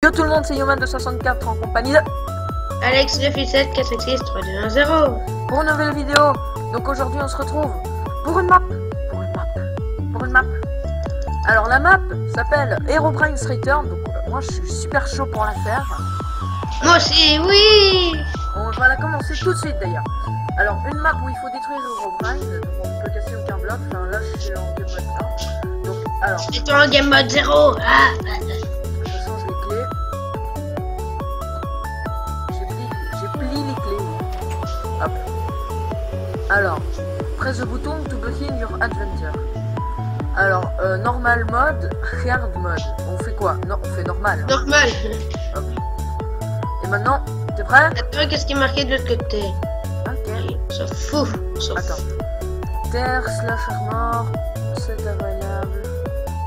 Yo tout le monde, c'est Yoman de 64 en compagnie de Alex 987 466 3210 pour une nouvelle vidéo. Donc aujourd'hui on se retrouve pour une map. Alors la map s'appelle Herobrine's Return. Donc moi je suis super chaud pour la faire. Moi aussi, oui. On va la commencer tout de suite d'ailleurs. Alors une map où il faut détruire Herobrine. Donc on peut casser aucun bloc. Enfin là je suis en game mode 1. Donc alors. C'est en game mode 0. Ah. Je change les clés. J'ai plié les clés. Hop. Alors, press the button to begin your adventure. Alors, normal mode, hard mode. On fait quoi? Non, on fait normal. Normal. Hop. Et maintenant, t'es prêt? Attends, qu'est-ce qui est marqué de l'autre côté? Ok. On s'en fout. Attends. Terre slash armor, c'est available.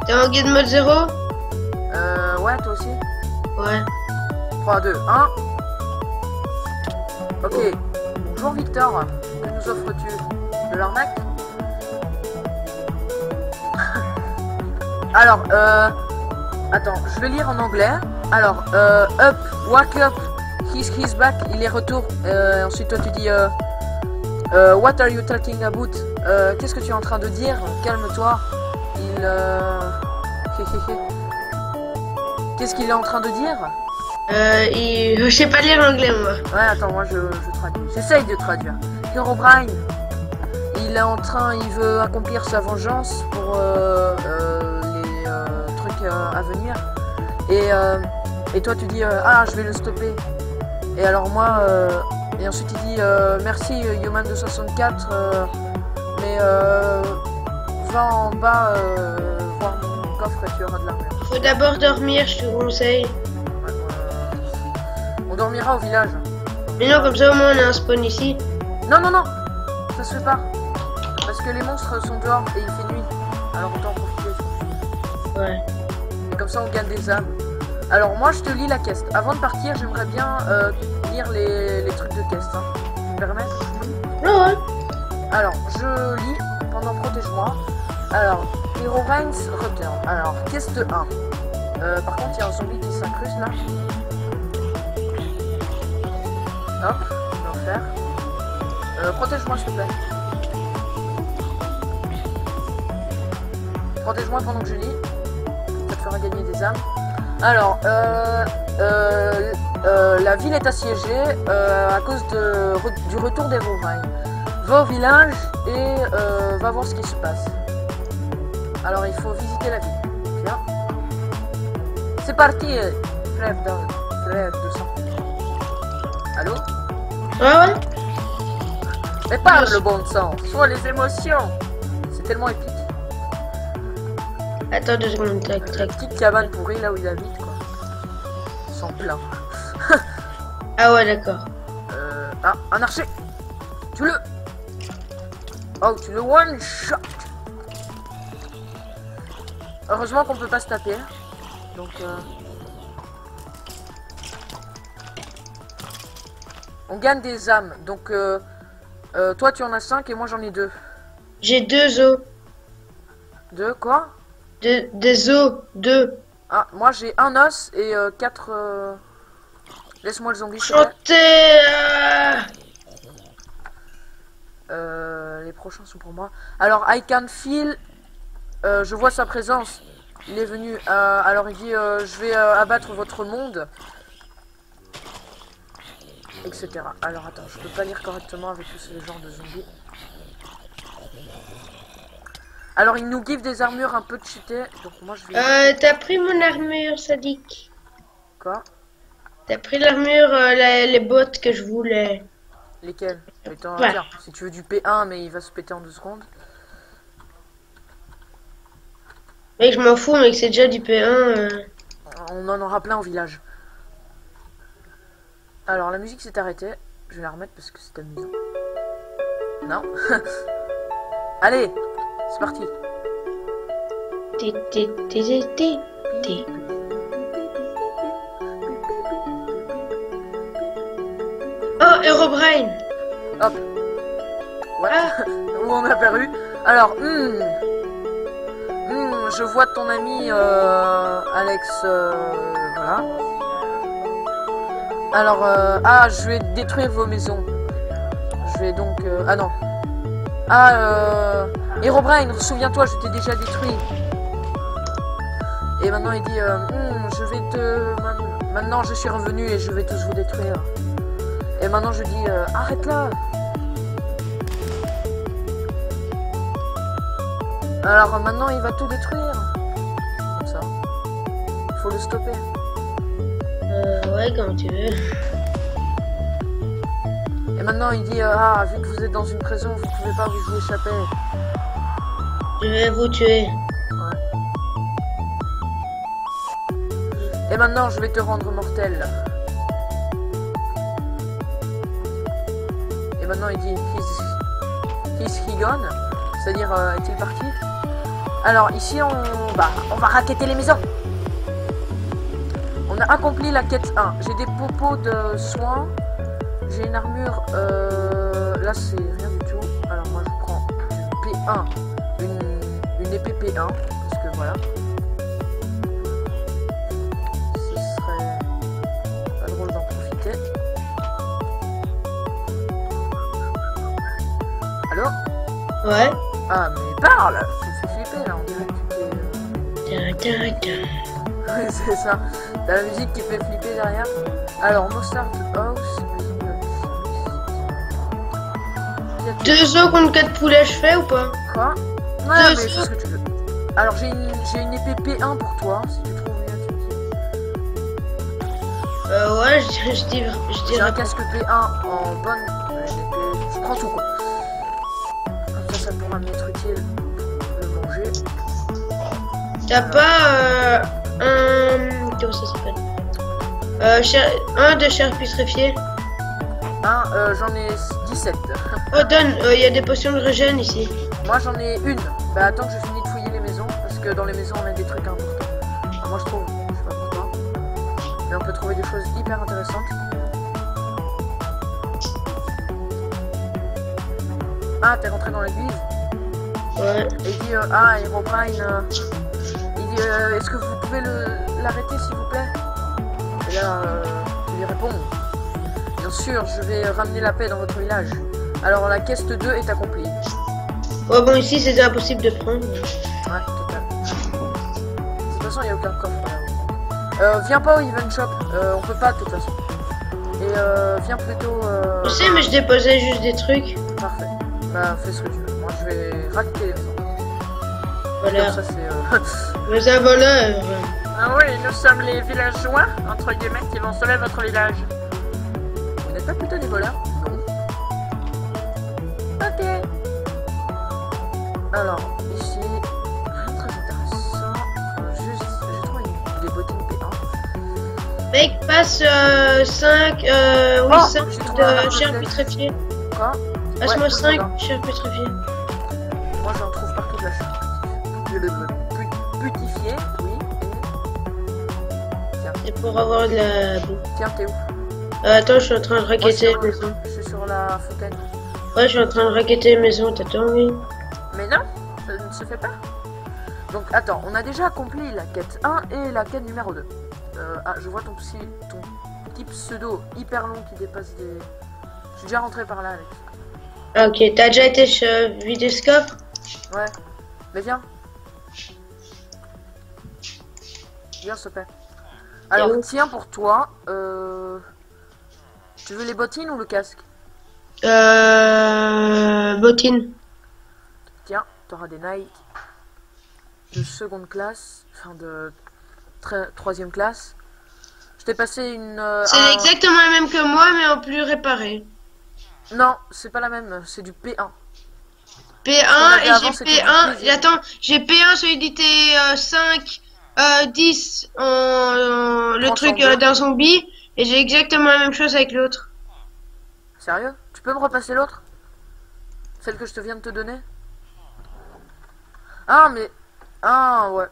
T'es en game mode 0? Ouais, toi aussi? Ouais. 3, 2, 1. Ok. Bonjour Victor. Que nous offres-tu? De l'arnaque? Alors, attends, je vais lire en anglais. Alors, up, wake up, he's back, il est retour. Ensuite, toi, tu dis, what are you talking about? Qu'est-ce que tu es en train de dire? Calme-toi. Qu'est-ce qu'il est en train de dire? Je sais pas lire l'anglais, moi. Ouais, attends, moi, je traduis. J'essaye de traduire. Herobrine, il veut accomplir sa vengeance pour, à venir et toi tu dis ah je vais le stopper et alors moi et ensuite il dit merci Yoman de 64 mais va en bas voir mon coffre et tu auras de l'armure. Faut d'abord dormir, je te conseille. Ouais, on dormira au village. Mais non, comme ça au moins on a un spawn ici. Non ça se fait pas parce que les monstres sont dehors et il fait nuit, alors autant en profiter. Ouais. Comme ça on gagne des âmes. Alors moi je te lis la quête. Avant de partir j'aimerais bien lire les trucs de quête. Hein. Tu me permets? Ouais. Alors je lis pendant protège-moi. Alors Herobrine's Return. Alors quête 1. Par contre il y a un zombie qui s'incruste là. Hop, je vais en faire. Protège-moi s'il te plaît. Protège-moi pendant que je lis. Ça te fera gagner des âmes. Alors, la ville est assiégée à cause du retour des Herobrine. Va au village et va voir ce qui se passe. Alors, il faut visiter la ville. Bien. C'est parti. Flève de sang. Allô? Ouais. Mais parle le bon sang. Soit les émotions. C'est tellement épique. Attends 2 secondes, tac. Petite cabane pourrie là où il habite quoi. Sans plein. Ah ouais, d'accord. Ah, un archer. Tu le. Oh, tu le one shot. Heureusement qu'on peut pas se taper. Donc on gagne des âmes. Donc toi tu en as 5 et moi j'en ai 2. J'ai 2 os. 2 quoi? Des os, 2. Ah, moi j'ai un os et 4. Laisse-moi le zombie. Chanter. Les prochains sont pour moi. Alors, I can feel. Je vois sa présence. Il est venu. Alors, il dit je vais abattre votre monde. Etc. Alors, attends, je peux pas lire correctement avec tous ces genres de zombies. Alors, il nous give des armures un peu cheatées. Donc, moi je vais. T'as pris mon armure, sadique. Quoi? T'as pris l'armure, les bottes que je voulais. Lesquelles? Attends, Ouais. tiens, si tu veux du P1, mais il va se péter en 2 secondes. Mec, je m'en fous, mec, c'est déjà du P1. On en aura plein au village. Alors, la musique s'est arrêtée. Je vais la remettre parce que c'est amusant. Non. Allez, c'est parti. Oh, Herobrine. Hop. Voilà. Où on a apparu. Alors, je vois ton ami Alex. Voilà. Alors, ah, je vais détruire vos maisons. Je vais donc... ah non. Ah, Herobrine, souviens-toi, je t'ai déjà détruit. Et maintenant, il dit, je vais te... Maintenant, je suis revenu et je vais tous vous détruire. Et maintenant, je dis, arrête là. Alors, maintenant, il va tout détruire. Comme ça. Il faut le stopper. Ouais, comme tu veux. Et maintenant, il dit, ah, vu que vous êtes dans une prison, vous pouvez pas vous y échapper. Je vais vous tuer. Ouais. Et maintenant, je vais te rendre mortel. Et maintenant, il dit, he's he gone? C'est-à-dire, est-il parti? Alors, ici, on va racketter les maisons. On a accompli la quête 1. J'ai des popos de soins. J'ai une armure. Là, c'est rien du tout. Alors, moi, je prends une P1. Une épée P1. Parce que voilà. Ce serait pas drôle d'en profiter. Allô? Ouais. Ah, mais parle! Tu te fais flipper là, on dirait que tu t'es. Ouais, c'est ça. T'as la musique qui fait flipper derrière. Alors, Mozart House. 2 os contre 4 poulets, je fais ou pas? Quoi? Ouais, mais c'est ce que tu veux. Alors, j'ai une épée P1 pour toi, si tu trouves mieux, tu me dis. Ouais, je dirais. J'ai un casque P1 en bonne épée. Je prends tout quoi. Comme ça pourra m'être utile pour le manger. T'as pas un. Comment ça s'appelle? Un de chair putréfiée. J'en ai 17. Oh, donne, il y a des potions de régène ici. Moi j'en ai une. Bah attends que je finis de fouiller les maisons. Parce que dans les maisons on a des trucs importants. Enfin, moi je trouve. Je sais pas pourquoi. Mais on peut trouver des choses hyper intéressantes. Ah, t'es rentré dans l'église? Ouais. Et il dit, ah, Herobrine, il dit, est-ce que vous pouvez l'arrêter s'il vous plaît? Et là, tu lui réponds, bien sûr, je vais ramener la paix dans votre village. Alors la quête 2 est accomplie. Ouais, bon, ici c'est impossible de prendre. Ouais, total. De toute façon, il n'y a aucun coffre. Viens pas au event shop, on peut pas de toute façon. Et viens plutôt... Je sais, mais je déposais juste des trucs. Parfait. Bah, fais ce que tu veux. Moi, je vais racketer les maisons. Voilà. Comme ça, c'est... Les voleurs. Ah oui, nous sommes les villageois, entre guillemets, qui vont sauver votre village. Vous n'êtes pas plutôt des voleurs? Non. Ok. Alors, ici, rien de très intéressant. Juste, j'ai trouvé des bottines P1. Mec, passe 5, oui, Oh, 5 j'ai trouvé un de arbre chair de putréfiée. Quoi? Passe-moi Ouais, 5 d'accord. chair putréfiée. Moi, j'en trouve partout de la chair. Putifié, oui. Et... Tiens, Et pour avoir de la boue. tiens, t'es où? Attends, je suis en train de Moi, raqueter la maison. je suis sur la fontaine. Ouais, je suis en train de raqueter la maison, t'attends, oui. Mais non, ça ne se fait pas. Donc attends, on a déjà accompli la quête 1 et la quête numéro 2. Ah, je vois ton petit pseudo hyper long qui dépasse des... Je suis déjà rentré par là, Alex. Ah, ok, t'as déjà été chez Videscope? Ouais, mais viens. Viens, s'il te plaît. Alors, où? tiens, pour toi, tu veux les bottines ou le casque? Bottine. Tiens, t'auras des Nike de seconde classe, enfin de troisième classe. Je t'ai passé une... C'est exactement la même que moi, mais en plus réparé. Non, c'est pas la même, c'est du P1. P1 avait et avant, j'ai c'était du P1. plaisir. Attends, j'ai P1 solidité 5, 10 le truc Transcendant. d'un zombie. Et j'ai exactement la même chose avec l'autre. Sérieux? Tu peux me repasser l'autre? Celle que je te viens de te donner? Ah, mais... Ah, ouais.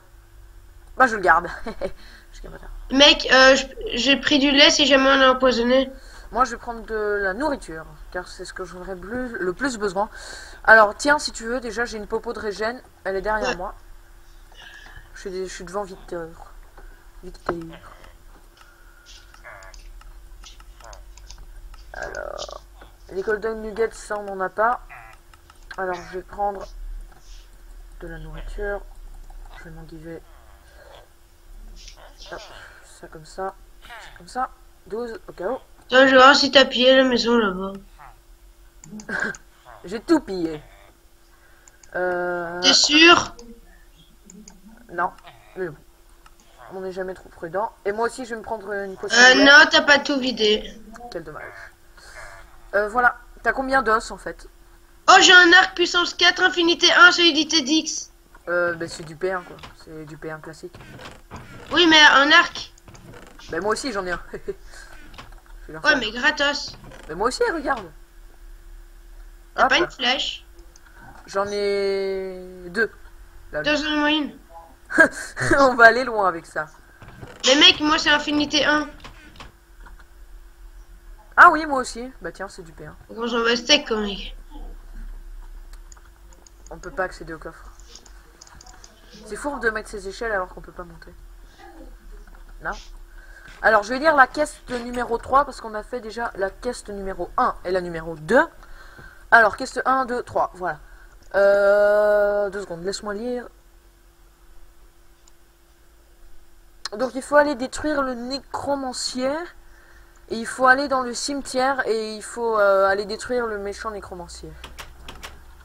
Bah, je le garde. Je garde ça. Mec, j'ai pris du lait si jamais on est empoisonné. Moi, je vais prendre de la nourriture, car c'est ce que j'en aurais le plus besoin. Alors, tiens, si tu veux, déjà, j'ai une popo de régène. Elle est derrière Ouais. moi. Je suis devant Victor. Victor. Alors, les golden nuggets, ça on n'en a pas. Alors je vais prendre de la nourriture. Je vais m'enguiver. Hop, ça comme ça. Ça comme ça. 12 au cas où. Attends, je vais voir si t'as pillé la maison là-bas. J'ai tout pillé. T'es sûr? Non, mais bon. On n'est jamais trop prudent. Et moi aussi je vais me prendre une potion. Non, t'as pas tout vidé. Quel dommage. Voilà. T'as combien d'os en fait? Oh, j'ai un arc puissance 4, infinité 1, solidité d'X. Bah, c'est du P1 quoi. C'est du P1 classique. Oui, mais un arc. Bah moi aussi j'en ai un. Je vais leur Ouais, faire. mais gratos. Mais moi aussi regarde. T'as Hop. pas une flèche? J'en ai 2. Là, Deux en moyenne. on va aller loin avec ça. Mais mec, moi c'est infinité 1. Ah oui moi aussi. Bah tiens c'est du P1. Comment j'en vais steak, quoi, mec? On peut pas accéder au coffre. C'est fourbe de mettre ses échelles alors qu'on peut pas monter. Non. Alors je vais lire la caisse de numéro 3 parce qu'on a fait déjà la caisse de numéro 1 et la numéro 2. Alors caisse de 1, 2, 3, voilà. 2 secondes, laisse-moi lire. Donc il faut aller détruire le nécromancier. Et il faut aller dans le cimetière et il faut aller détruire le méchant nécromancier.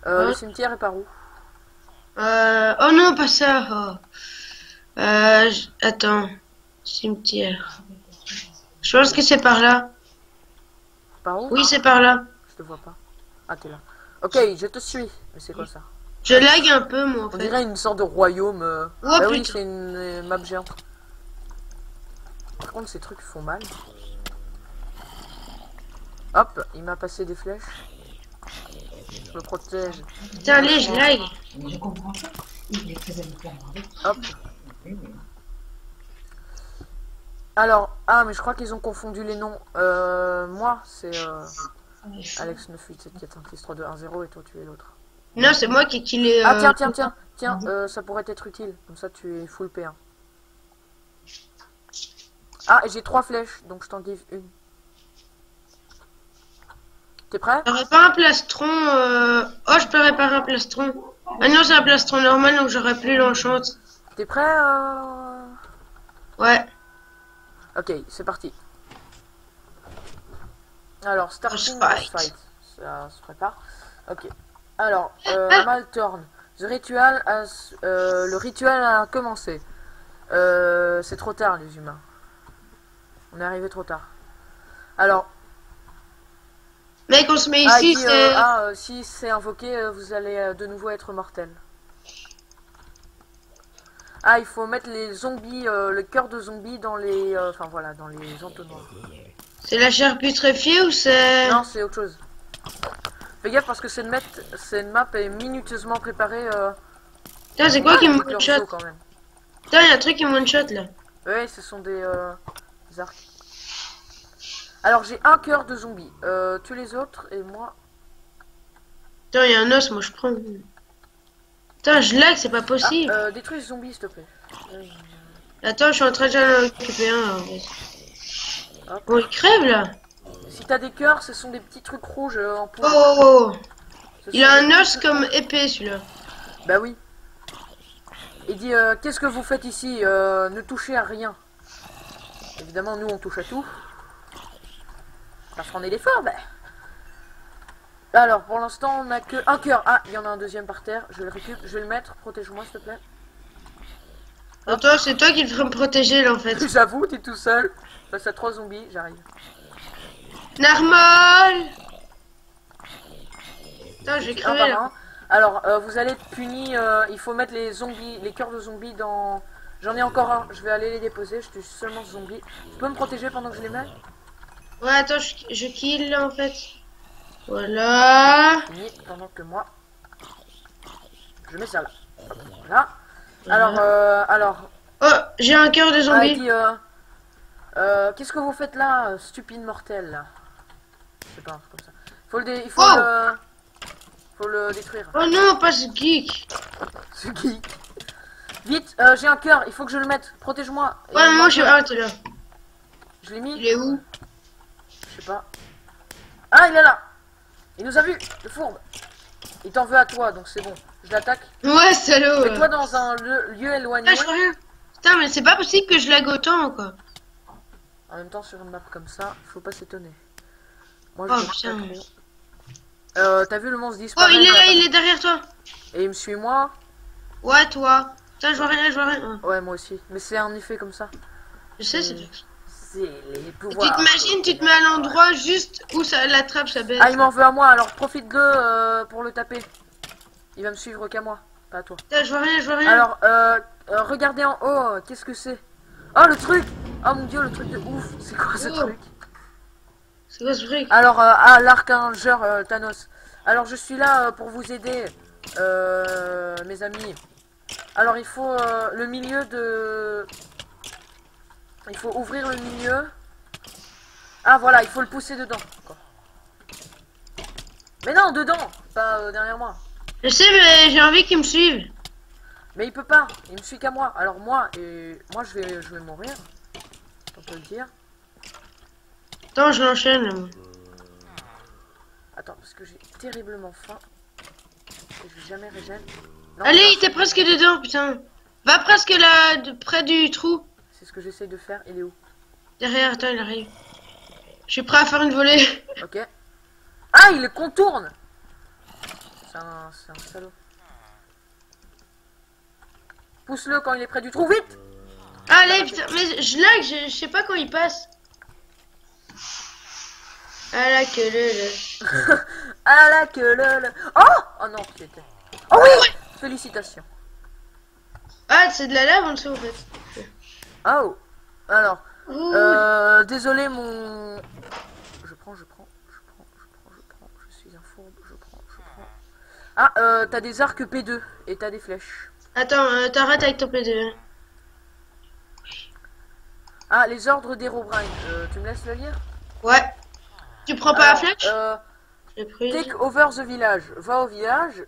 Le cimetière est par où? Oh non, pas ça. Oh. Attends. Cimetière. Je pense que c'est par là. Par où? Oui, c'est par là. Je te vois pas. Ah t'es là. Ok, je te suis. Mais c'est quoi ça? Je lag un peu, moi, en On fait. dirait une sorte de royaume. Oh, Bah oui, putain. c'est une map géante. Par contre, ces trucs font mal. Hop, il m'a passé des flèches. Je me protège. Putain, allez, je lag. Je comprends pas. Il est très habitué à demander. Hop. Oui, oui. Alors, ah, mais je crois qu'ils ont confondu les noms. Moi, c'est Alex 987416321 et toi, tu es l'autre. Non, c'est moi qui ai killé. Ah, tiens, ça pourrait être utile. Comme ça, tu es full P1. Ah, et j'ai 3 flèches, donc je t'en give une. T'es prêt? J'aurais pas un plastron. Oh, je peux réparer un plastron. Ah non, c'est un plastron normal, donc j'aurais plus l'enchante. T'es prêt? Ouais. Ok, c'est parti. Alors, starting Boss boss fight. fight. Ça se prépare. Ok. Alors, Ah. Malturn. Le rituel a commencé. C'est trop tard, les humains. On est arrivé trop tard. Alors, Mec, on se met il ici, dit, c'est. si c'est invoqué, vous allez de nouveau être mortel. Ah, il faut mettre les zombies, le cœur de zombies dans les, enfin voilà, dans les entonnoirs. C'est la chair putréfiée ou c'est. Non, c'est autre chose. Fais gaffe parce que cette map est minutieusement préparée. Putain, c'est quoi qui me avec leur one-shot? saut, quand même. Putain, il y a un truc qui me one-shot là. Oui, ce sont des arcs. Alors j'ai un cœur de zombie. Tu les autres et moi. Putain, il y a un os, moi je prends. Putain, je lag, c'est pas possible. Détruis ce zombie s'il te plaît. Attends, je suis en train de récupérer un. Alors, vas-y. Hop. Bon, il crève là. Si t'as des cœurs, ce sont des petits trucs rouges en Oh, poudre. oh, oh. Ce Il sont a des un petits os trucs comme rouges. épée celui-là. Bah oui. Il dit qu'est-ce que vous faites ici? Ne touchez à rien. Évidemment, nous on touche à tout. Parce qu'on est des forts, bah. Alors, pour l'instant, on a que un cœur. Ah, il y en a un deuxième par terre. Je le récupère, je vais le mettre. Protège-moi, s'il te plaît. Attends, c'est toi qui devrais me protéger là en fait. J'avoue, t'es tout seul. Face à 3 zombies, j'arrive. Narmol. Putain, je vais Un crever par là. un. Alors, vous allez être punis. Il faut mettre les zombies, les cœurs de zombies dans. J'en ai encore un. Je vais aller les déposer. Je tue seulement ce zombie. Tu peux me protéger pendant que je les mets? Ouais, attends, je kill là en fait. Voilà. Fini pendant que moi. Je mets ça là. Hop, voilà. Alors. Oh, j'ai un cœur de Ah, il zombie. dit, qu'est-ce que vous faites là, stupide mortel là? Je sais pas, un truc comme ça. Oh. Faut le détruire. Oh non, pas ce geek. Ce geek. Vite, j'ai un cœur, il faut que je le mette. Protège-moi. Ouais, moi je suis out là. Je l'ai mis. Il est où? Je sais pas. Ah, il est là. Il nous a vu, le fourbe. Il t'en veut à toi, donc c'est bon. Je l'attaque. Ouais, salaud. Mets-toi dans un lieu éloigné. Ah, je vois rien. Putain, mais c'est pas possible que je lag autant, quoi. En même temps, sur une map comme ça, faut pas s'étonner. Moi, Oh, je putain. pas trop. T'as vu le monstre Oh, disparaître? il est là, il est derrière toi. Et il me suit moi? Ouais, toi. Putain, je vois rien, je vois rien. Ouais, moi aussi. Mais c'est un effet comme ça. Je sais, c'est... C'est les Et pouvoirs. tu t'imagines, tu te mets à l'endroit juste où ça, la trappe, ça baisse. Ah, il m'en veut à moi, alors profite-le pour le taper. Il va me suivre qu'à moi, pas à toi. Putain, je vois rien, je vois rien. Alors, regardez en haut, qu'est-ce que c'est? Oh, le truc! Oh mon dieu, le truc de ouf! C'est quoi ce Oh. truc? C'est quoi ce truc? Alors, l'archangeur Thanos. Alors, je suis là pour vous aider, mes amis. Alors, il faut le milieu de... Il faut ouvrir le milieu. Ah, voilà, il faut le pousser dedans. Quoi. Mais non, dedans, pas derrière moi. Je sais, mais j'ai envie qu'ils me suivent. Mais il peut pas, il me suit qu'à moi. Alors moi, je vais mourir. On peut le dire. Attends, je l'enchaîne. Là. Attends, parce que j'ai terriblement faim. Et je vais jamais régène. Non, Allez, non, il était presque dedans, putain. Va presque là, près du trou. c'est ce que j'essaye de faire. Il est où? Derrière, attends, il arrive. Je suis prêt à faire une volée. Ok. Ah, il le contourne. C'est un salaud. Pousse-le quand il est près du trou, vite. Allez, putain, mais je lag, je sais pas quand il passe. Ah là, que le. Ah là que le... Oh. Oh non, c'était... Oh oui. Félicitations. Ah, c'est de la lave en dessous, en fait. Oh. Alors, Ouh. désolé mon... Je prends, je suis un fourbe, je prends. Ah, t'as des arcs P2 et t'as des flèches. Attends, t'arrêtes avec ton P2. Ah, les ordres d'Herobrine, tu me laisses le lire? Ouais. Tu prends pas la flèche? J'ai pris. Take over the village. Va au village.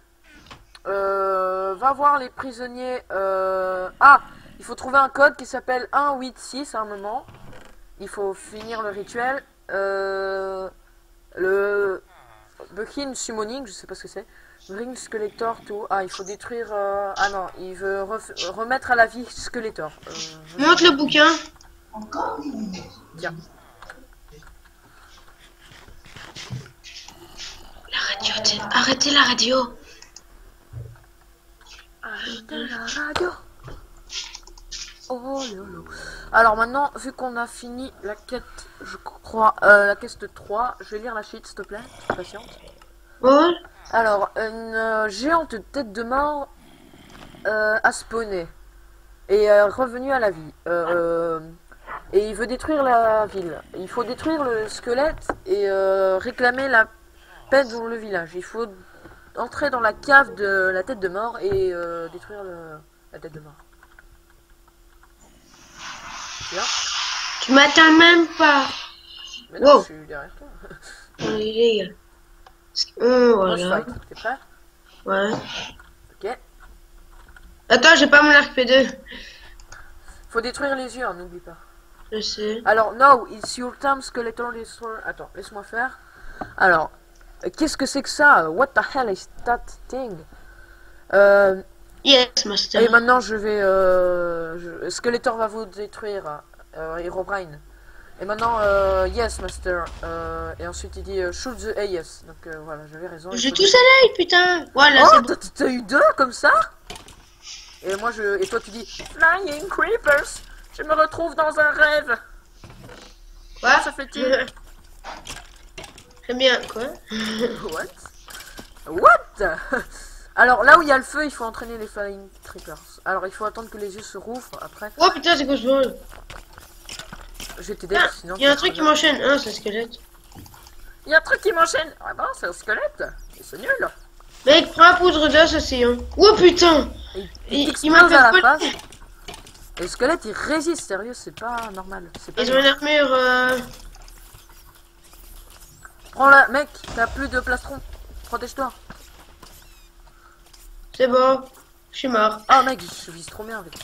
Va voir les prisonniers. Ah, il faut trouver un code qui s'appelle 186 à un moment. Il faut finir le rituel. Le Buchin Summoning, je sais pas ce que c'est. Bring Skeletor to... Ah, il faut détruire... Ah non, il veut remettre à la vie Skeletor. Monte le bouquin. Encore Tiens. La radio, arrêtez la radio. Arrêtez la radio. Oh lolo. Alors maintenant, vu qu'on a fini la quête, je crois, la quête 3, je vais lire la suite, s'il te plaît, je suis patiente. Ouais. Alors, une géante tête de mort a spawné et est revenue à la vie. Et il veut détruire la ville. Il faut détruire le squelette et réclamer la paix dans le village. Il faut entrer dans la cave de la tête de mort et détruire la tête de mort. Bien. Tu m'atteins même pas. Mais non, Wow. je suis derrière toi. Allez, les gars. Boss Voilà. fight, t'es prêt? Ouais. Ok. Attends, j'ai pas mon arc P2. Faut détruire les yeux, hein, n'oublie pas. Je sais. Alors, no, it's your time, Skeletor Destroyer. Attends, laisse-moi faire. Alors, qu'est-ce que c'est que ça? What the hell is that thing? Yes, master. Et maintenant, je vais... Skeletor va vous détruire, Herobrine. Et maintenant, yes, master. Et ensuite, il dit shoot the yes. Donc voilà, j'avais raison. J'ai tout soleil, putain. Voilà, Oh, c'est bon. t'as eu deux comme ça? Et moi, et toi, tu dis Flying Creepers. Je me retrouve dans un rêve. Quoi Ça fait-il? Très bien, quoi. What? Alors, là où il y a le feu, il faut entraîner les Flying Creepers. Alors, il faut attendre que les yeux se rouvrent après. Oh putain, c'est quoi ce bol? Je vais t'aider, Ah, sinon... il y a un truc qui m'enchaîne. Ah, c'est un squelette. Il y a un truc qui m'enchaîne. Ah bon, c'est un squelette. C'est nul. Mec, prends un poudre d'os aussi, hein. Oh putain. Il Il m'a t'explose à la fait face. Et le squelette, il résiste, sérieux, c'est pas normal. C'est pas Ils ont une armure. Prends-la, mec, t'as plus de plastron. Protège-toi. C'est bon. Je suis mort. Ah, mec, je vise trop bien avec.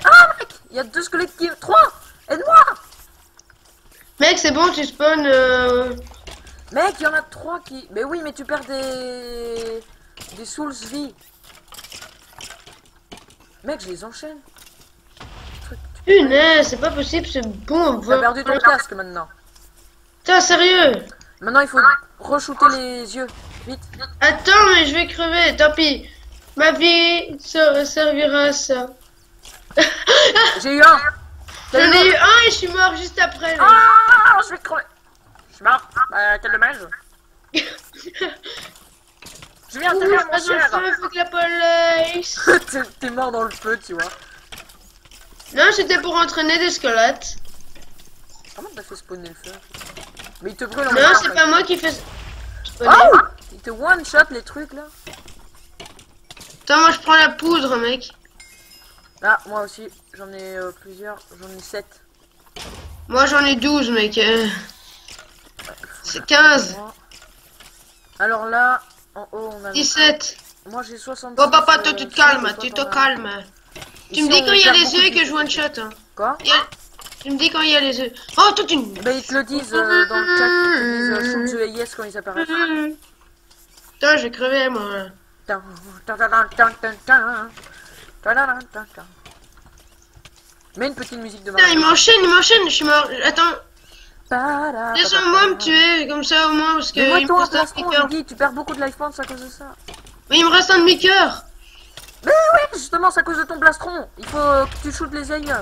Ah, mec, il y a deux squelettes qui... 3. Aide-moi. Mec, c'est bon, tu spawn. Mec, il y en a 3 qui... Mais oui, mais tu perds des... Des souls vie. Mec, je les enchaîne. Punaise, c'est pas possible, c'est bon. T'as perdu ton casque maintenant. Putain, sérieux. Maintenant, il faut re-shooter les yeux. Vite. Attends, mais je vais crever, tant pis. Ma vie servira à ça. J'ai eu un. J'en ai eu un et je suis mort juste après. Là. Ah, je vais crever. Je suis mort. Quel dommage. Je viens, Ouh, mon je passe dans le cher. feu, faut que la police. T'es mort dans le feu, tu vois. Non, c'était pour entraîner des squelettes. Comment t'as fait spawner le feu? Mais il te brûle en Non, même temps, c'est mec. pas moi qui fais. Oh, il te one shot les trucs là. Attends, moi je prends la poudre, mec. Ah, moi aussi, j'en ai plusieurs, j'en ai 7. Moi j'en ai 12, mec. C'est 15. Alors là, en haut, on a... 17. Moi j'ai 66. Oh papa, toi tu te calmes, toi, tu te t'en as- calmes. Tu Ici, me dis on quand il y a perd les beaucoup œufs de et que je vie. one shot. Hein. Quoi? Tu me dis quand il y a les œufs. Oh, toi tu. Bah ils te le disent dans le chat, ils te disent shoot the yes quand ils apparaissent. Putain, je vais crever moi. Mets une petite musique de Putain, Mario. il m'enchaîne, je suis mort. Attends, laisse-moi me tuer, comme ça au moins, parce que Mais moi il me toi, reste un plastron, demi-cœur. tu perds beaucoup de life points à cause de ça. Mais il me reste un demi-cœur. Mais oui, justement, c'est à cause de ton plastron. Il faut que tu shootes les œilleux.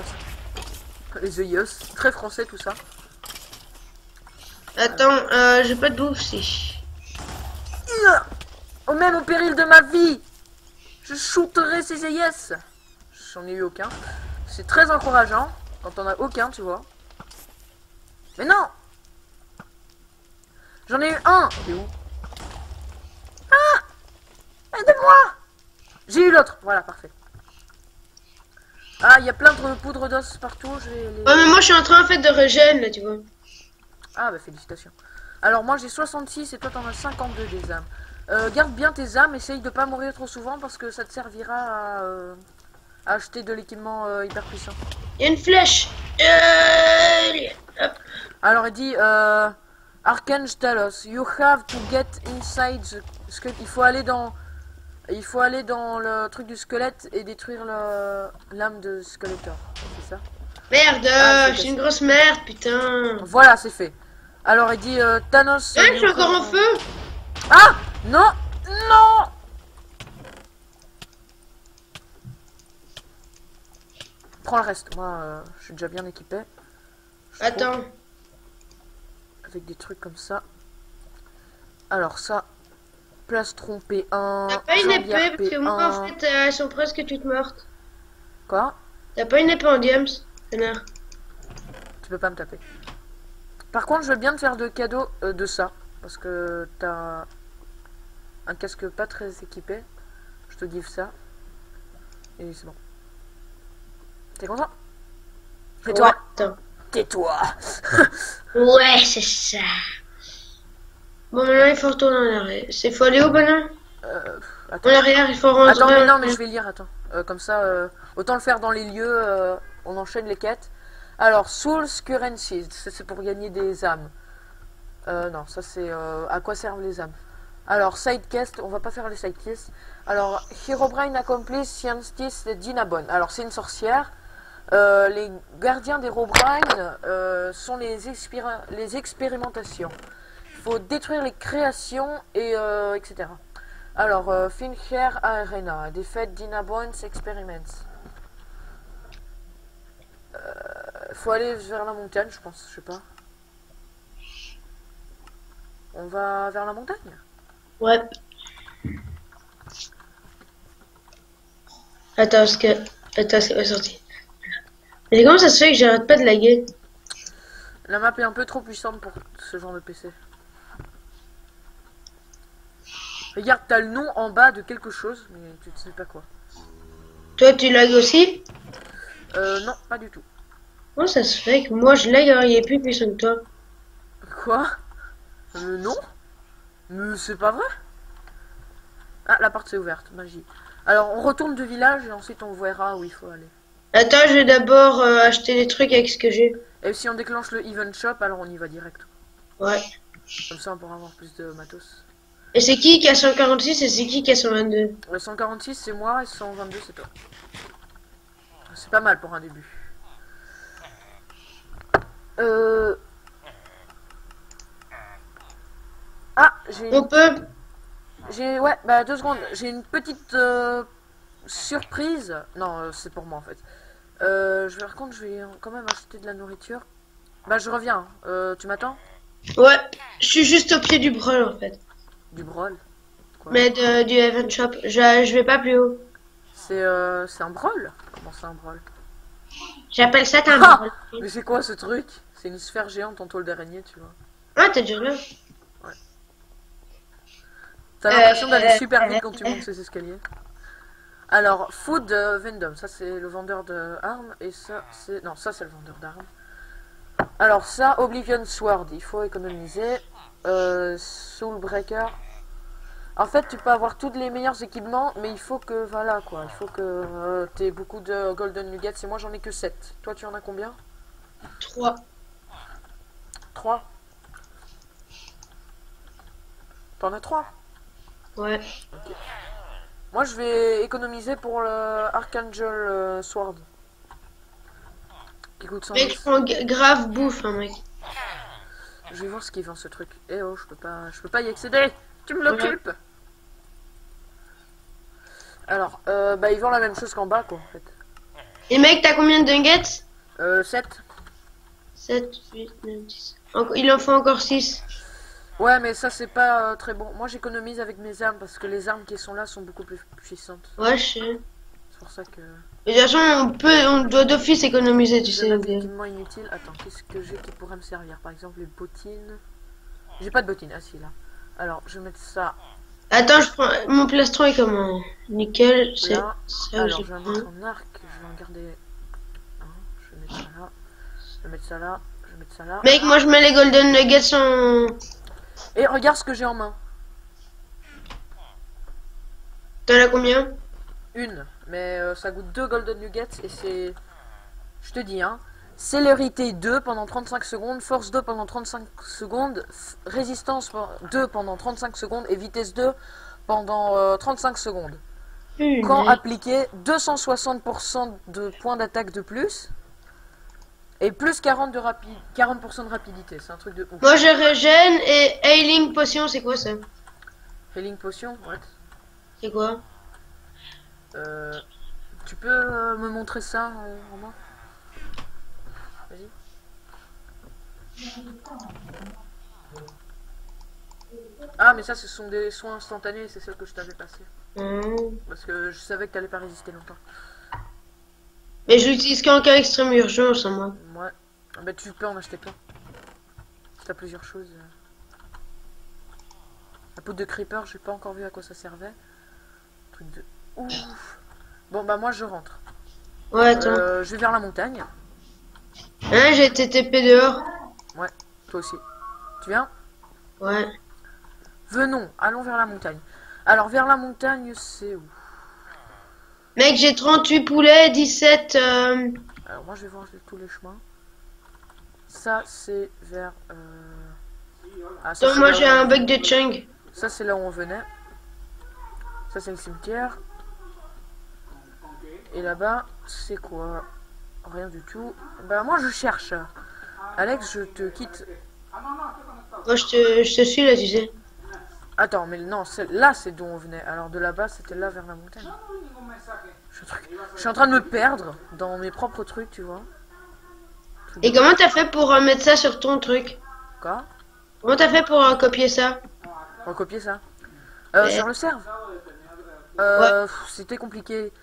Les œilleux, très français tout ça. Attends, j'ai pas de bouffe si. Au même au péril de ma vie, je shooterai ces œilleux. J'en ai eu aucun. C'est très encourageant quand on a aucun, tu vois. Mais non, j'en ai eu un. C'est où? Ah, aidez-moi. J'ai eu l'autre. Voilà, parfait. Ah, il y a plein de poudre d'os partout. Je vais les... Ouais, mais moi je suis en train en fait de régène là, tu vois. Ah bah félicitations. Alors moi j'ai 66 et toi t'en as 52 des âmes. Garde bien tes âmes, essaye de pas mourir trop souvent parce que ça te servira à acheter de l'équipement hyper puissant. Il y a une flèche. Hop. Alors il dit Archange Talos, you have to get inside the squelette. Il faut aller dans le truc du squelette et détruire l'âme de Skeletor. C'est ça? Merde, Ah, je suis une grosse merde, putain. Voilà, c'est fait. Alors il dit Thanos. Hein, je suis encore en feu. Ah non, non. Prends le reste. Moi, je suis déjà bien équipé. Je Attends. trouve, avec des trucs comme ça. Alors ça, plastron P1. T'as pas une jambière épée parce que moi en P1. fait elles sont presque toutes mortes. Quoi? T'as pas une épée en diams, connard. Tu peux pas me taper. Par contre, je veux bien te faire de cadeau de ça. Parce que t'as un casque pas très équipé. Je te give ça. Et c'est bon. T'es content? Tais-toi. Attends. Tais-toi. Ouais, c'est ça. Bon, maintenant il faut retourner en arrière. C'est faut aller où maintenant? Attends. En arrière, il faut rentrer. Attends, mais non, mais je vais lire, attends. Comme ça, autant le faire dans les lieux, on enchaîne les quêtes. Alors, Souls Currencies, c'est pour gagner des âmes. Non, ça c'est à quoi servent les âmes. Alors, side quest, on va pas faire les side quests. Alors, Herobrine Accomplice Scientis Dinabon. Alors, c'est une sorcière. Les gardiens d'Herobrine sont les expérimentations. Il faut détruire les créations et etc. Alors, Fincher Arena, Defeat Dinabone's Experiments. Faut aller vers la montagne, je pense, je sais pas. On va vers la montagne? Ouais. Attends, parce que. Attends, c'est pas sorti. Mais comment ça se fait que j'arrête pas de laguer? La map est un peu trop puissante pour ce genre de PC. Regarde, t'as le nom en bas de quelque chose, mais tu ne sais pas quoi. Toi, tu lagues aussi? Non, pas du tout. Comment ça se fait que moi je lag alors il est plus puissant que toi? Quoi? Non? Mais c'est pas vrai? Ah, la porte s'est ouverte, magie. Alors, on retourne du village et ensuite on verra où il faut aller. Attends, je vais d'abord acheter des trucs avec ce que j'ai. Et si on déclenche le event shop, alors on y va direct. Ouais. Comme ça, on pourra avoir plus de matos. Et c'est qui a 146 et c'est qui a 122? 146, c'est moi, et 122, c'est toi. C'est pas mal pour un début. Ah, On peut. Ouais, bah 2 secondes. J'ai une petite surprise. Non, c'est pour moi en fait. Par contre, je vais quand même acheter de la nourriture. Bah, je reviens. Tu m'attends? Ouais, je suis juste au pied du brol en fait. Du brol. Quoi? Mais du Heaven Shop. Je vais pas plus haut. C'est un brol? Comment c'est un brol? J'appelle ça un Ah, brol. mais c'est quoi ce truc? C'est une sphère géante en tôle d'araignée, tu vois. Ah, t'es déjà là. T'as l'impression d'aller super vite quand tu montes ces escaliers. Alors, Food Vendom, ça c'est le vendeur d'armes, et ça c'est... Non, ça c'est le vendeur d'armes. Alors ça, Oblivion Sword, il faut économiser. Soulbreaker. En fait, tu peux avoir tous les meilleurs équipements, mais il faut que, voilà quoi, il faut que t'aies beaucoup de Golden Nuggets, et moi j'en ai que 7. Toi tu en as combien? 3. 3. T'en as 3? Ouais. Ok. Moi je vais économiser pour le Archangel Sword. Qui coûte 110. Mec, je prends grave bouffe, hein, mec. Je vais voir ce qu'il vend ce truc. Eh oh, je peux pas y accéder. Tu me l'occupes. Alors, bah il vend la même chose qu'en bas quoi en fait. Et mec, t'as combien de nuggets? 7. 7, 8, 9, 10. Il en faut encore 6. Ouais, mais ça c'est pas très bon. Moi j'économise avec mes armes parce que les armes qui sont là sont beaucoup plus puissantes. Ouais, je sais. C'est pour ça que... Et de toute façon, on doit d'office économiser, tu sais. J'ai des équipements inutiles. Attends, qu'est-ce que j'ai qui pourrait me servir? Par exemple, les bottines. J'ai pas de bottines. Ah si, là. Alors, je vais mettre ça Attends, je prends mon plastron est comment? Nickel, c'est là. ça. Alors, je vais mettre en arc. Je vais en garder un. Je vais mettre ça là. Je vais mettre ça là. Je vais mettre ça là. Mec, moi je mets les golden nuggets en... Et regarde ce que j'ai en main. T'en as combien? Une. Mais ça goûte 2 golden nuggets. Et c'est... Je te dis, hein. Célérité 2 pendant 35 secondes, force 2 pendant 35 secondes, résistance 2 pendant 35 secondes et vitesse 2 pendant 35 secondes. Quand appliqué, 260% de points d'attaque de plus et plus 40% de rapidité. C'est un truc de ouf. Moi je régène et healing potion, c'est quoi ça? Healing potion, what? C'est quoi? Tu peux me montrer ça en main? Vas-y. Ah, mais ça, ce sont des soins instantanés, c'est celle que je t'avais passé. Parce que je savais que t'allais pas résister longtemps. Mais je l'utilise qu'en cas extrême urgence, hein, moi. Ouais. Ah, bah, tu peux en acheter plein. Si t'as plusieurs choses. La poudre de creeper, j'ai pas encore vu à quoi ça servait. Truc de ouf. Bon, bah, moi, je rentre. Ouais, attends. Je vais vers la montagne. Hein, j'ai été TP dehors. Ouais, toi aussi. Tu viens? Ouais. Venons, allons vers la montagne. Alors, vers la montagne, c'est où? Mec, j'ai 38 poulets, 17... Alors, moi, je vais voir tous les chemins. Ça, c'est vers... Ah, ça, Attends, c'est moi là j'ai où un on- bec de chung. Ça, c'est là où on venait. Ça, c'est le cimetière. Et là-bas, c'est quoi? Rien du tout. Bah, moi, je cherche. Alex, je te quitte. Moi je te suis là, tu sais. Attends, mais non, là, c'est d'où on venait. Alors, de là-bas, c'était là vers la montagne. Je suis en train de me perdre dans mes propres trucs, tu vois. Et comment t'as fait pour mettre ça sur ton truc? Quoi? Comment t'as fait pour copier ça? Recopier ça. Et- Sur le serve. C'était compliqué.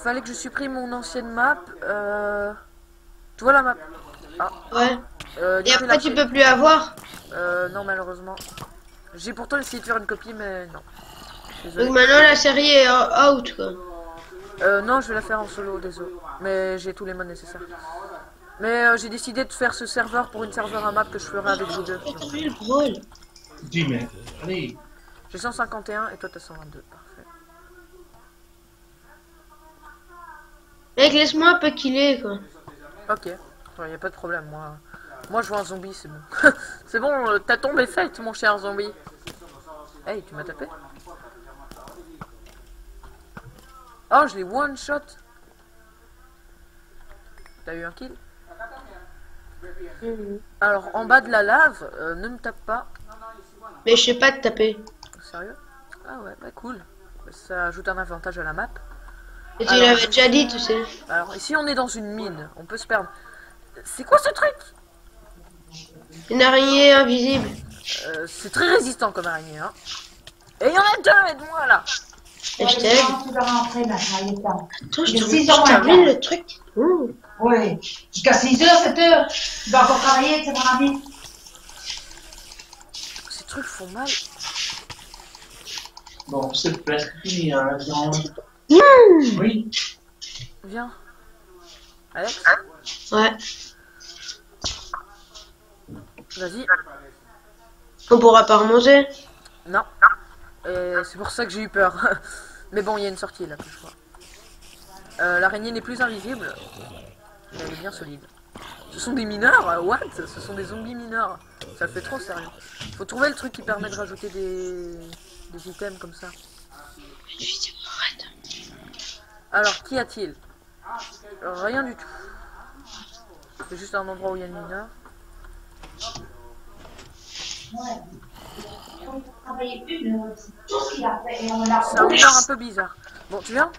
Fallait que je supprime mon ancienne map. Tu vois la map? Ah. Ouais. Et Dis-moi après la tu fée. peux plus avoir. Non, malheureusement. J'ai pourtant essayé de faire une copie, mais non. Donc Désolé. maintenant la série est out quoi. Non, je vais la faire en solo, désolé. Mais j'ai tous les modes nécessaires. Mais j'ai décidé de faire ce serveur pour une serveur à map que je ferai avec vous deux. Oh, t'as vu le brawl? Dis, mais, allez. J'ai 151 et toi t'as 122. Parfait. Mec, laisse-moi un peu killer quoi. Ok. Il n'y a pas de problème, moi. Moi je vois un zombie, c'est bon. C'est bon, ta tombe est faite, mon cher zombie. Hey, tu m'as tapé? Oh, je l'ai one shot. T'as eu un kill? Alors, en bas de la lave, ne me tape pas. Mais je sais pas te taper. Sérieux? Ah ouais, bah cool. Ça ajoute un avantage à la map. Et tu Alors, l'avais déjà dit, tu sais. Alors, ici on est dans une mine, on peut se perdre. C'est quoi ce truc? Une araignée invisible. C'est très résistant comme araignée, hein. Et il y en a deux, aide-moi là. Et je t'aide. Tu dois rentrer maintenant, il est temps. Attends, je Mais trouve si, je ils ont termine un le truc. Ouh. Oui. Jusqu'à 6 heures, 7 heures. Tu vas encore travailler, c'est mon ami. Ces trucs font mal. Bon, c'est presque fini, hein. Oui. Viens. Alex, Ouais. vas-y. On pourra pas remonter. Non. C'est pour ça que j'ai eu peur. Mais bon, il y a une sortie là que je vois. L'araignée n'est plus invisible. Mais elle est bien solide. Ce sont des mineurs, what? Ce sont des zombies mineurs. Ça fait trop sérieux. Faut trouver le truc qui permet de rajouter des items comme ça. Alors, qu'y a-t-il? Rien du tout. C'est juste un endroit où il y a une mineur. Ouais. On peut travailler une heure, c'est tout ce qu'il a fait. Et on l'a C'est un mineur un peu bizarre. Bon, tu viens?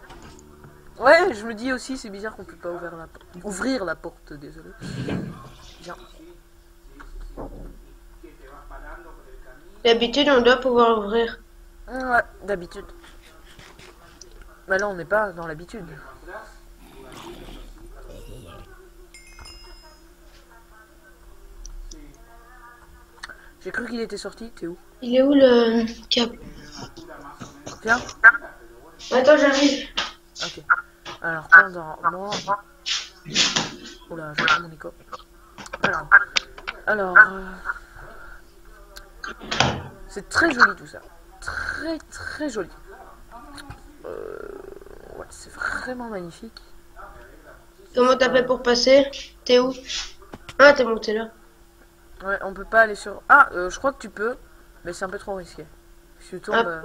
Ouais, je me dis aussi, c'est bizarre qu'on peut pas ouvrir la porte, désolé. Viens. D'habitude, on doit pouvoir ouvrir. Ouais, d'habitude. Bah là, on n'est pas dans l'habitude. J'ai cru qu'il était sorti, t'es où? Il est où le câble? Viens. Attends, j'arrive. Ok. Alors, pendant moi... Oula, je prends mon écho. Alors... C'est très joli tout ça. Très très joli. Ouais, c'est vraiment magnifique. Comment t'as fait pour passer? T'es où? Ah, t'es monté là. Ouais, on peut pas aller sur... Ah, je crois que tu peux, mais c'est un peu trop risqué. Si tu tombes... Ah,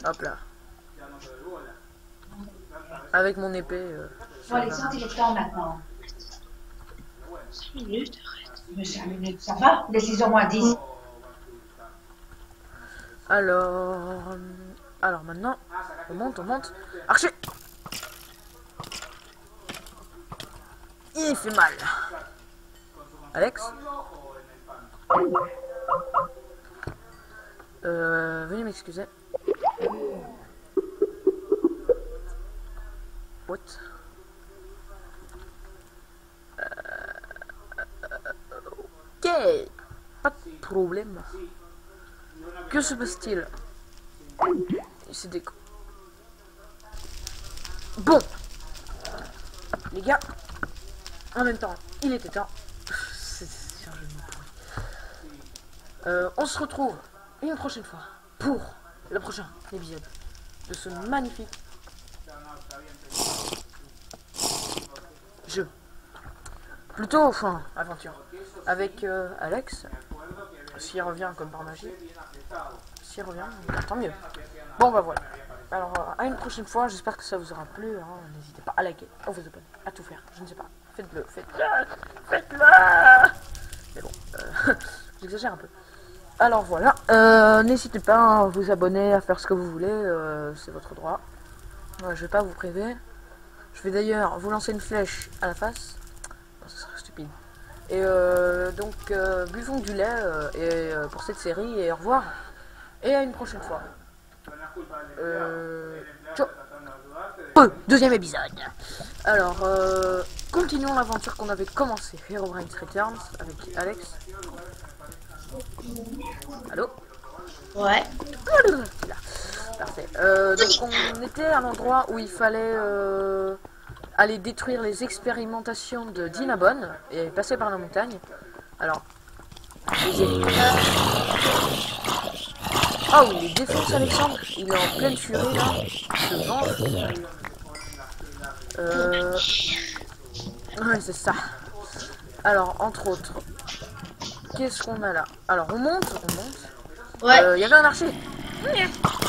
Hop là. Avec mon épée... Bon, Alexandre, il est temps maintenant. 5 minutes, arrête. Mais 5 minutes, ça va? Il est 6h moins 10. Alors... Alors maintenant, on monte, on monte. Archer! Il fait mal. Alex? Veuillez m'excuser. What? Ok. Pas de problème. Que se passe-t-il? C'est des... Bon. Les gars. En même temps, il était temps. C'est un jeu de mots pourri. On se retrouve une prochaine fois pour le prochain épisode de ce magnifique jeu. Plutôt, enfin, aventure. Avec Alex. S'il revient comme par magie. S'il revient, tant mieux. Bon bah voilà. Alors à une prochaine fois, j'espère que ça vous aura plu. Hein. N'hésitez pas à liker, à vous abonner, à tout faire. Je ne sais pas. Faites-le, faites-le, faites-le. Mais bon, j'exagère un peu. Alors voilà. N'hésitez pas à vous abonner, à faire ce que vous voulez. C'est votre droit. Je vais pas vous priver. Je vais d'ailleurs vous lancer une flèche à la face. Non, ce serait stupide. Et donc buvons du lait pour cette série et au revoir. Et à une prochaine fois. Ciao. Deuxième épisode. Alors, continuons l'aventure qu'on avait commencé. Herobrine Returns avec Alex. Allô? Ouais. Là. Parfait. Donc on était à l'endroit où il fallait aller détruire les expérimentations de Dinabon et passer par la montagne. Alors, oh, il les défonce Alexandre, il est en pleine furie là, il se venge. Ouais, c'est ça. Alors, entre autres, qu'est-ce qu'on a là? Alors, on monte. Ouais. Il y avait un archer.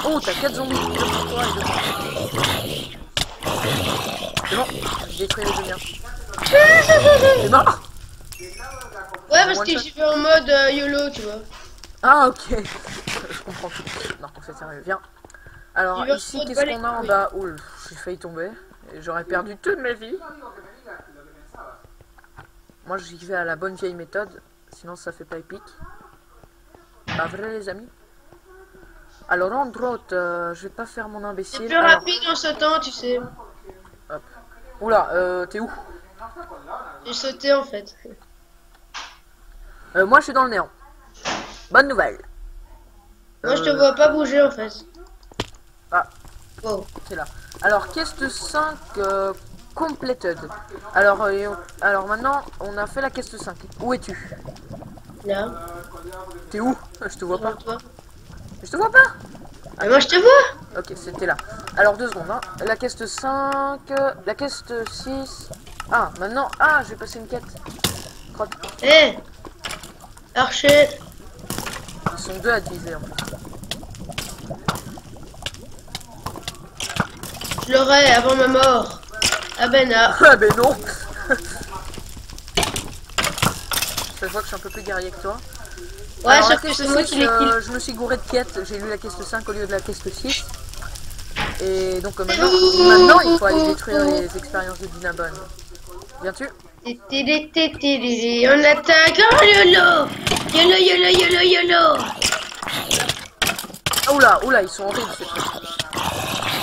Oh, t'as 4 zombies. Deux pour toi et deux pour moi. C'est bon, j'ai détruit les deux miens. C'est mort. Ouais, parce que j'y vais en mode YOLO, tu vois. Ah, ok. Je comprends tout. Non, c'est sérieux, viens. Alors, Il va ici, foutre qu'est-ce pas les qu'on a en couilles. bas? Oul, j'ai failli tomber. Et j'aurais perdu toute ma vie. Moi, j'y vais à la bonne vieille méthode. Sinon, ça fait pas épique. Pas vrai, les amis? Alors, entre autres, je vais pas faire mon C'est imbécile. plus Alors, rapide en sautant, tu sais. hop. Oula, t'es où? J'ai sauté en fait. Moi, je suis dans le néant. Bonne nouvelle. Moi, je te vois pas bouger en fait. Ah, Oh. c'est là. Alors, quête 5 completed. Alors maintenant, on a fait la quête 5. Où es-tu? Là. T'es où? Je te vois pas. Devant toi. Je te vois pas. Ah, moi, je te vois. Ok, c'était là. Alors, 2 secondes. Hein. La quête 5, la quête 6. Ah, maintenant. Ah, j'ai passé une quête. Crotte. Eh. Archer. Ils sont 2 à diviser en fait. Je l'aurai avant ma mort. Ah ben ah. Ah, ben non. Cette fois que je suis un peu plus guerrier que toi. Ouais, Alors, sauf la que c'est quête moi 6, qui l'ai kill. je me suis gouré de quête. J'ai lu la quête 5 au lieu de la quête 6. Et donc maintenant il faut aller détruire les expériences de Dinabon. Viens-tu? On attaque. Oh YOLO. YOLO, YOLO, YOLO, YOLO. Ah, oula, oula, ils sont horribles ces trucs.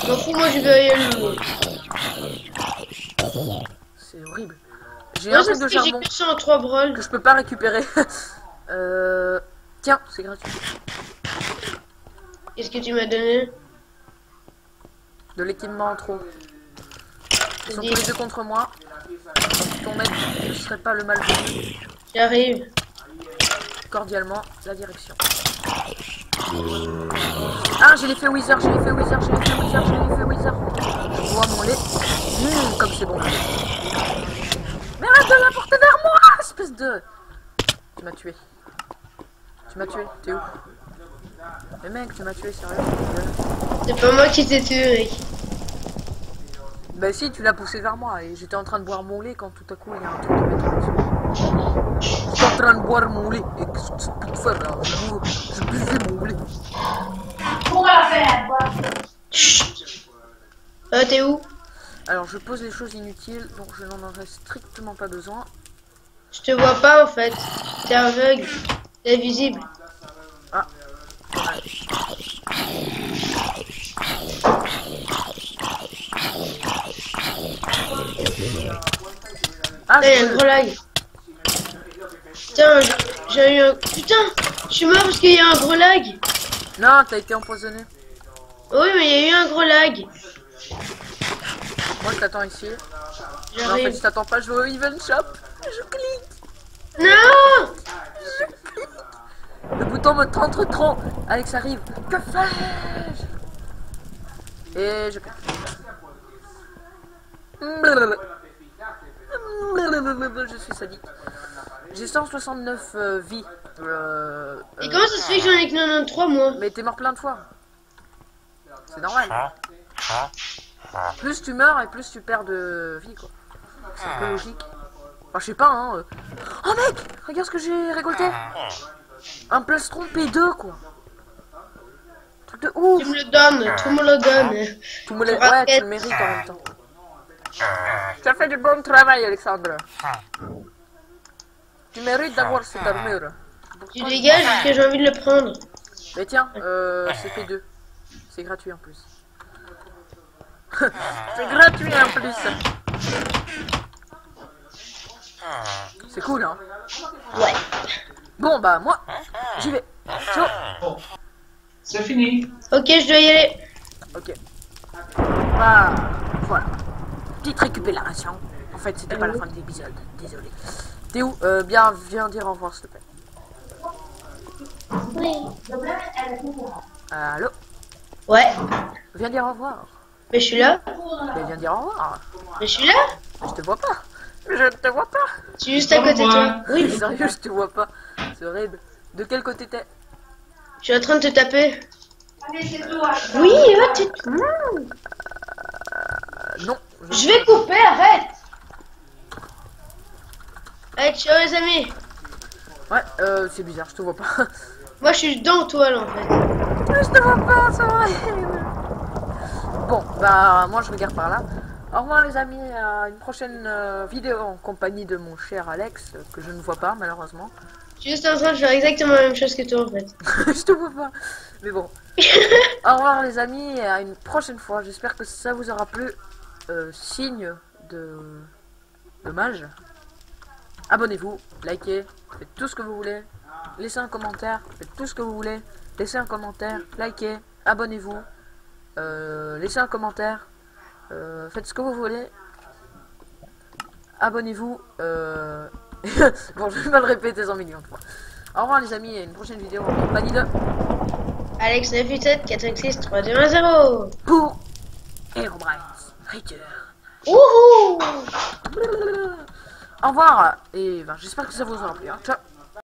M'en fous, moi je vais YOLO. C'est horrible. J'ai Moi, un ça truc de fait que j'ai charbon que ça en 3 brawls. que je peux pas récupérer. Tiens, c'est gratuit. Qu'est-ce que tu m'as donné? De l'équipement en trop. Ils sont tous les deux contre moi. Ton maître ne serait pas le mal venu. J'arrive. Cordialement, la direction. Ah, j'ai l'effet Wither, j'ai l'effet Wither, j'ai l'effet Wither, j'ai l'effet Wither. Je vois mon lait. Comme c'est bon. Mais arrête de l'apporter vers moi, espèce de... Tu m'as tué. Tu m'as tué, t'es où? Mais mec, tu m'as tué, sérieux. C'est pas moi qui t'ai tué, mec. Bah si, tu l'as poussé vers moi et j'étais en train de boire mon lait quand tout à coup il y a un truc qui m'est tombé dessus. J'étais en train de boire mon lait et qu'est-ce que tu peux te faire là? Je buvais mon lait. On va faire quoi? Chut. T'es où? Alors je pose les choses inutiles donc je n'en aurai strictement pas besoin. Je te vois pas en fait. T'es aveugle. T'es invisible. Ah. Ah, Putain, y'a un gros lag. Putain, j'ai eu un... Putain, je suis mort parce qu'il y a un gros lag. Non, t'as été empoisonné. Oui, mais il y a eu un gros lag. Moi je t'attends ici. Non, en fait J'arrive. je t'attends pas, je vais au event shop. Je clique. Non. Le bouton me tente trop. Alex arrive. Que fais-je? Et je clique. Je suis sadique. J'ai 169 vies. Et comment ça se fait que j'en ai que 93 moi? Mais t'es mort plein de fois. C'est normal. Plus tu meurs et plus tu perds de vie quoi. C'est un peu logique. Enfin je sais pas hein. Oh mec, regarde ce que j'ai récolté. Un plastron P2 quoi. Truc de ouf. Tu me le donnes, tout me le donne. Tu me le... Ouais, tu le mérites en même temps. Tu as fait du bon travail Alexandre. Tu mérites d'avoir cette armure. Tu dégages parce que j'ai envie de le prendre. Mais tiens, c'est P2. C'est gratuit en plus. C'est gratuit en plus. C'est cool hein. Ouais. Bon bah moi, j'y vais. Ciao. Bon. C'est fini. Ok, je dois y aller. Ok. Ah, voilà. Petite récupération. En fait, c'était pas la fin de l'épisode. Désolé. T'es où? Viens dire au revoir s'il te plaît. Oui. Allô? Ouais. Viens dire au revoir. Mais je suis là. Mais viens dire au revoir. Mais je suis là. Mais je te vois pas. Je ne te vois pas. Je suis juste à côté de toi. Oui, Sérieux, je te vois pas. C'est horrible. De quel côté t'es? je suis en train de te taper. Allez, c'est toi. Oui, tu... Non. Je vais couper, arrête. Allez, ciao les amis. Ouais, c'est bizarre, je te vois pas. Moi, je suis dans toi, là, en fait. Je te vois pas, c'est horrible. Bon, bah, moi je regarde par là. Au revoir les amis, à une prochaine vidéo en compagnie de mon cher Alex, que je ne vois pas malheureusement. Je suis juste en train de faire exactement la même chose que toi, en fait. Je te vois pas. Mais bon. Au revoir les amis, et à une prochaine fois. J'espère que ça vous aura plu. Signe de mage. Abonnez-vous, likez, faites tout ce que vous voulez. Laissez un commentaire, faites tout ce que vous voulez. Laissez un commentaire, likez, abonnez-vous. Laissez un commentaire. Faites ce que vous voulez. Abonnez-vous. Bon, je vais mal répéter 100 millions de fois. Au revoir les amis, et une prochaine vidéo en compagnie de Alex 987 456 3210. pour Herobrine Rider. Wouhou! Au revoir et ben, j'espère que ça vous aura plu. Hein. Ciao.